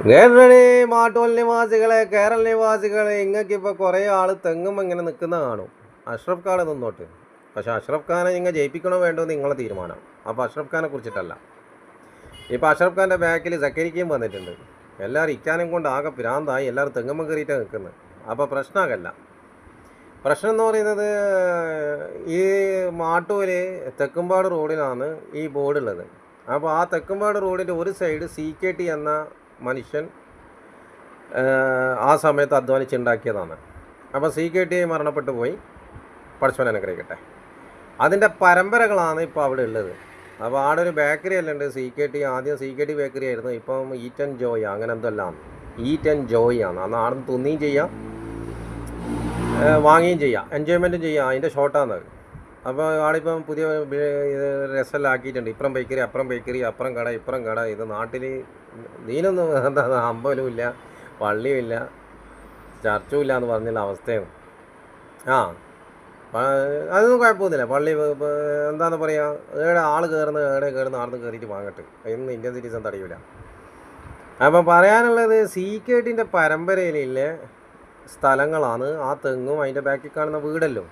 കേരള മാട്ടോൽ നിവാസികളെ കേരള നിവാസികളെ ഇങ്ങൾക്കിപ്പോൾ കുറേ ആൾ തെങ്ങും ഇങ്ങനെ നിൽക്കുന്ന കാണും. അഷ്റഫ് ഖാൻ നിന്നോട്ട്. പക്ഷേ അഷ്റഫ് ഖാനെ നിങ്ങൾ ജയിപ്പിക്കണോ വേണ്ടോ എന്ന് നിങ്ങളെ തീരുമാനം. അപ്പോൾ അഷ്റഫ് ഖാനെ കുറിച്ചിട്ടല്ല. ഇപ്പോൾ അഷ്റഫ് ഖാൻ്റെ ബാക്കിൽ സക്കരിക്കയും വന്നിട്ടുണ്ട്. എല്ലാവരും ഇക്കാനും കൊണ്ട് ആകെ ഭ്രാന്തായി. എല്ലാവരും തെങ്ങുമ്പം കയറിയിട്ടാണ് നിൽക്കുന്നത്. അപ്പോൾ പ്രശ്നമല്ല. പ്രശ്നം എന്ന് പറയുന്നത് ഈ മാട്ടൂൽ തെക്കുംപാട് റോഡിലാണ് ഈ ബോർഡുള്ളത്. അപ്പോൾ ആ തെക്കുംപാട് റോഡിൻ്റെ ഒരു സൈഡ് CKT എന്ന മനുഷ്യൻ ആ സമയത്ത് അധ്വാനിച്ചുണ്ടാക്കിയതാണ്. അപ്പോൾ CKT മരണപ്പെട്ടു പോയി, പടച്ചോൻ അനുഗ്രഹിക്കട്ടെ. അതിൻ്റെ പരമ്പരകളാണ് ഇപ്പോൾ അവിടെ ഉള്ളത്. അപ്പോൾ ആടെ ഒരു ബേക്കറി എല്ലാം ഉണ്ട്. CKT ആദ്യം CKT ബേക്കറി ആയിരുന്നു, ഇപ്പം ഈറ്റ് ആൻഡ് ജോയ് അങ്ങനെ എന്തെല്ലാം ഈറ്റ് ആൻഡ് ജോയ് ആണ്. അന്ന് ആടുന്ന് തിന്നുകയും ചെയ്യാം, വാങ്ങുകയും ചെയ്യാം, എൻജോയ്മെൻറ്റും ചെയ്യാം. അതിൻ്റെ ഷോർട്ടാണത്. അപ്പോൾ ആളിപ്പം പുതിയ രസമെല്ലാം ആക്കിയിട്ടുണ്ട്. ഇപ്പുറം ബേക്കറി, അപ്പുറം ബേക്കറി, അപ്പുറം കട, ഇപ്പുറം കട. ഇത് നാട്ടിൽ നീനൊന്നും എന്താ അമ്പലവും ഇല്ല, പള്ളിയും ഇല്ല, ചർച്ചും ഇല്ല എന്ന് പറഞ്ഞുള്ള അവസ്ഥയാണ്. അതൊന്നും കുഴപ്പമൊന്നുമില്ല. പള്ളി എന്താണെന്ന് പറയുക, ഏടെ ആൾ കയറുന്ന ആടുന്ന് കയറിയിട്ട് വാങ്ങട്ടെ. അതിനൊന്നും ഇന്ത്യൻ സിറ്റിസൺ തടയില്ല. അപ്പം പറയാനുള്ളത് CKTൻ്റെ പരമ്പരയിലെ സ്ഥലങ്ങളാണ് ആ തെങ്ങും അതിൻ്റെ ബാക്കിൽ കാണുന്ന വീടല്ലോ.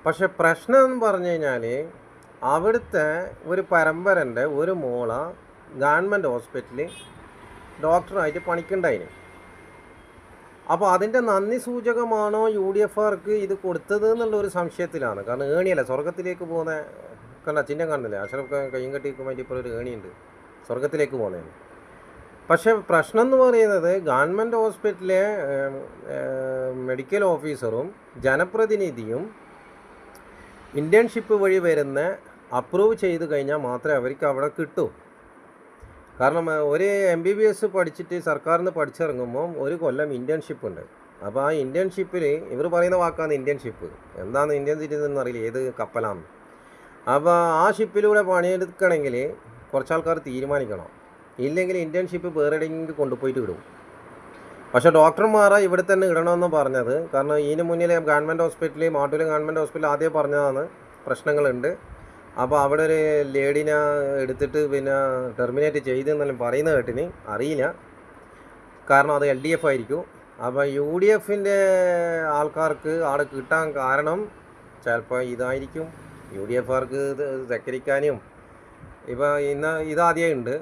പക്ഷെ പ്രശ്നം എന്ന് പറഞ്ഞു കഴിഞ്ഞാൽ അവിടുത്തെ ഒരു പരമ്പരൻ്റെ ഒരു മോള ഗവൺമെൻറ് ഹോസ്പിറ്റലിൽ ഡോക്ടറായിട്ട് പണിക്കുണ്ടായിന്. അപ്പോൾ അതിൻ്റെ നന്ദി സൂചകമാണോ UDFകാർക്ക് ഇത് കൊടുത്തത് എന്നുള്ളൊരു സംശയത്തിലാണ്. കാരണം ഏണിയല്ല, സ്വർഗത്തിലേക്ക് പോകുന്ന കണ്ട ചിഹ്നം കാണുന്നില്ലേ? അഷ്റഫ് കയ്യും കെട്ടിക്കും വേണ്ടി ഇപ്പോൾ ഒരു ഏണിയുണ്ട് സ്വർഗത്തിലേക്ക് പോകുന്നതിന്. പക്ഷേ പ്രശ്നം എന്ന് പറയുന്നത് ഗവൺമെൻറ് ഹോസ്പിറ്റലിലെ മെഡിക്കൽ ഓഫീസറും ജനപ്രതിനിധിയും ഇൻറ്റേൺഷിപ്പ് വഴി വരുന്ന അപ്രൂവ് ചെയ്ത് കഴിഞ്ഞാൽ മാത്രമേ അവർക്ക് അവിടെ കിട്ടൂ. കാരണം ഒരു MBBS പഠിച്ചിട്ട് സർക്കാരിൽ നിന്ന് പഠിച്ചിറങ്ങുമ്പോൾ ഒരു കൊല്ലം ഇൻറ്റേൺഷിപ്പ് ഉണ്ട്. അപ്പോൾ ആ ഇൻറ്റേൺഷിപ്പിൽ ഇവർ പറയുന്ന വാക്കാണ് ഇൻറ്റേൺഷിപ്പ്. എന്താണ് ഇന്ത്യൻ സിറ്റിസൺ എന്നറിയില്ല, ഏത് കപ്പലാണ്. അപ്പോൾ ആ ഷിപ്പിലൂടെ പണിയെടുക്കണമെങ്കിൽ കുറച്ചാൾക്കാർ തീരുമാനിക്കണം. ഇല്ലെങ്കിൽ ഇൻറ്റേൺഷിപ്പ് വേറെ എവിടെയെങ്കിലും കൊണ്ടുപോയിട്ട് വിടും. പക്ഷേ ഡോക്ടർമാരെ ഇവിടെ തന്നെ ഇടണമെന്ന് പറഞ്ഞത്. കാരണം ഇതിന് മുന്നിൽ ഗവൺമെൻറ് ഹോസ്പിറ്റലിൽ, മാട്ടൂൽ ഗവൺമെൻറ് ഹോസ്പിറ്റൽ ആദ്യം പറഞ്ഞതാണ് പ്രശ്നങ്ങളുണ്ട്. അപ്പോൾ അവിടെ ഒരു ലേഡീനെ എടുത്തിട്ട് പിന്നെ ടെർമിനേറ്റ് ചെയ്തെന്നെല്ലാം പറയുന്ന കേട്ടിന്, അറിയില്ല. കാരണം അത് LDF ആയിരിക്കും. അപ്പോൾ UDFൻ്റെ ആൾക്കാർക്ക് അവിടെ കിട്ടാൻ കാരണം ചിലപ്പോൾ ഇതായിരിക്കും. UDFകാർക്ക് സക്കരിക്കാനും ഇപ്പോൾ ഇതാദ്യമേ ഉണ്ട്.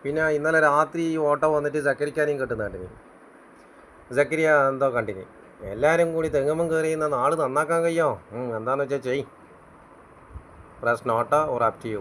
പിന്നെ ഇന്നലെ രാത്രി ഓട്ടോ വന്നിട്ട് സക്കരിക്കാനും കിട്ടുന്നുണ്ടിന്. സക്കരിയ എന്തോ കണ്ടിന്. എല്ലാവരും കൂടി തെങ്ങുമ്പം കയറി നാട് നന്നാക്കാൻ കഴിയോ? എന്താണെന്ന് വെച്ചാൽ ചെയ്. പ്രസ് നോട്ട ഓർ അപ് ടു യു.